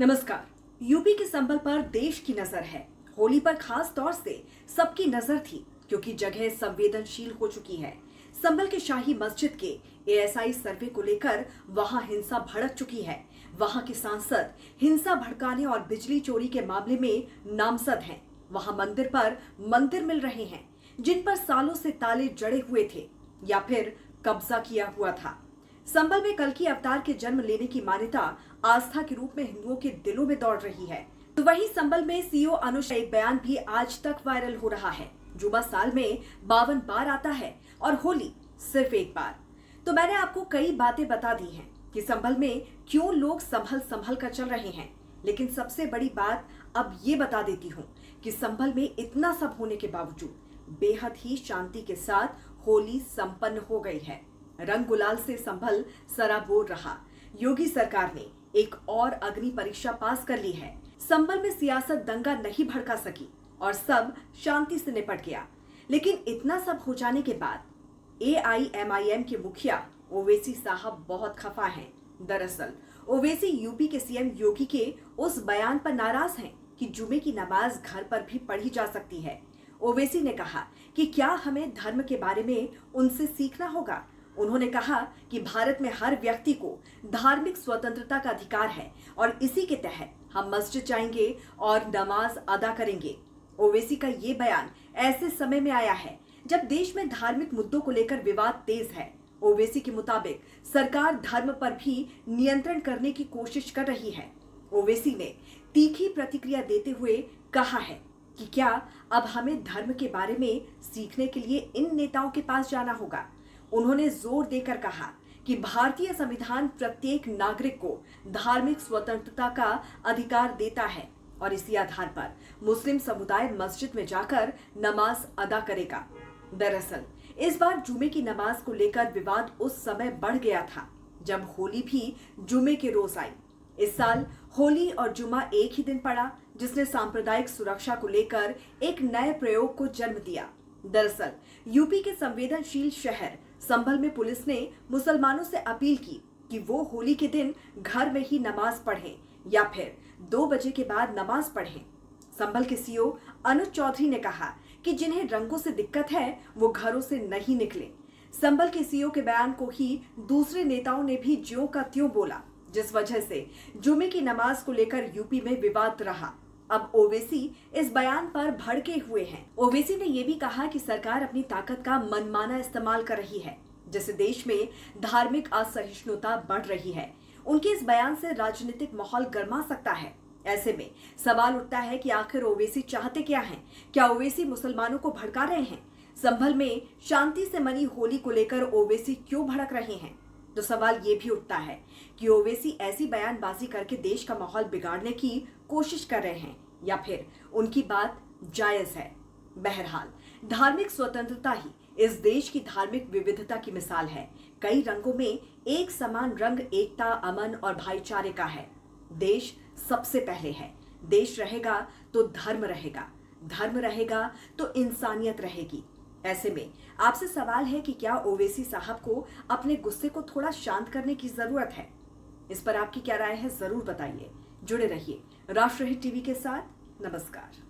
नमस्कार। यूपी के संभल पर देश की नजर है। होली पर खास तौर से सबकी नजर थी क्योंकि जगह संवेदनशील हो चुकी है। संभल के शाही मस्जिद के एएसआई सर्वे को लेकर वहां हिंसा भड़क चुकी है। वहां के सांसद हिंसा भड़काने और बिजली चोरी के मामले में नामजद हैं। वहां मंदिर पर मंदिर मिल रहे हैं जिन पर सालों से ताले जड़े हुए थे या फिर कब्जा किया हुआ था। संभल में कल्कि अवतार के जन्म लेने की मान्यता आस्था के रूप में हिंदुओं के दिलों में दौड़ रही है। तो वहीं संभल में सीओ अनुज का एक बयान भी आज तक वायरल हो रहा है। जुमा साल में 52 बार आता है और होली सिर्फ एक बार। तो मैंने आपको कई बातें बता दी हैं कि संभल में क्यों लोग संभल संभल कर चल रहे हैं, लेकिन सबसे बड़ी बात अब ये बता देती हूँ कि संभल में इतना सब होने के बावजूद बेहद ही शांति के साथ होली संपन्न हो गई है। रंग गुलाल से संभल सराबोर रहा। योगी सरकार ने एक और अग्नि परीक्षा पास कर ली है। संभल में सियासत दंगा नहीं भड़का सकी और सब शांति से निपट गया। लेकिन इतना सब हो जाने के बाद एआईएमआईएम के मुखिया ओवैसी साहब बहुत खफा हैं। दरअसल ओवैसी यूपी के सीएम योगी के उस बयान पर नाराज हैं कि जुमे की नमाज घर पर भी पढ़ी जा सकती है। ओवैसी ने कहा कि क्या हमें धर्म के बारे में उनसे सीखना होगा। उन्होंने कहा कि भारत में हर व्यक्ति को धार्मिक स्वतंत्रता का अधिकार है और इसी के तहत हम मस्जिद जाएंगे और नमाज अदा करेंगे। ओवैसी का ये बयान ऐसे समय में आया है जब देश में धार्मिक मुद्दों को लेकर विवाद तेज है। ओवैसी के मुताबिक सरकार धर्म पर भी नियंत्रण करने की कोशिश कर रही है। ओवैसी ने तीखी प्रतिक्रिया देते हुए कहा है कि क्या अब हमें धर्म के बारे में सीखने के लिए इन नेताओं के पास जाना होगा। उन्होंने जोर देकर कहा कि भारतीय संविधान प्रत्येक नागरिक को धार्मिक स्वतंत्रता का अधिकार देता है और इसी आधार पर मुस्लिम समुदाय मस्जिद में जाकर नमाज अदा करेगा। दरअसल इस बार जुमे की नमाज को लेकर विवाद उस समय बढ़ गया था जब होली भी जुमे के रोज आई। इस साल होली और जुमा एक ही दिन पड़ा, जिसने सांप्रदायिक सुरक्षा को लेकर एक नए प्रयोग को जन्म दिया। दरअसल यूपी के संवेदनशील शहर संभल में पुलिस ने मुसलमानों से अपील की कि वो होली के दिन घर में ही नमाज पढ़ें या फिर 2 बजे के बाद नमाज पढ़ें। संभल के सीओ अनुज चौधरी ने कहा कि जिन्हें रंगों से दिक्कत है वो घरों से नहीं निकले। संभल के सीओ के बयान को ही दूसरे नेताओं ने भी ज्यों का त्यों बोला, जिस वजह से जुमे की नमाज को लेकर यूपी में विवाद रहा। अब ओवैसी इस बयान पर भड़के हुए हैं। ओवैसी ने यह भी कहा कि सरकार अपनी ताकत का मनमाना इस्तेमाल कर रही है, जिससे देश में धार्मिक असहिष्णुता बढ़ रही है। उनके इस बयान से राजनीतिक माहौल गर्मा सकता है। ऐसे में सवाल उठता है कि आखिर ओवैसी चाहते क्या हैं? क्या ओवैसी मुसलमानों को भड़का रहे हैं? संभल में शांति से मनी होली को लेकर ओवैसी क्यों भड़क रहे हैं? तो सवाल ये भी उठता है कि ओवैसी ऐसी बयानबाजी करके देश का माहौल बिगाड़ने की कोशिश कर रहे हैं या फिर उनकी बात जायज है। बहरहाल धार्मिक स्वतंत्रता ही इस देश की धार्मिक विविधता की मिसाल है। कई रंगों में एक समान रंग एकता, अमन और भाईचारे का है। देश सबसे पहले है। देश रहेगा तो धर्म रहेगा, धर्म रहेगा तो इंसानियत रहेगी। ऐसे में आपसे सवाल है कि क्या ओवैसी साहब को अपने गुस्से को थोड़ा शांत करने की जरूरत है? इस पर आपकी क्या राय है, जरूर बताइए। जुड़े रहिए राष्ट्रहित टीवी के साथ। नमस्कार।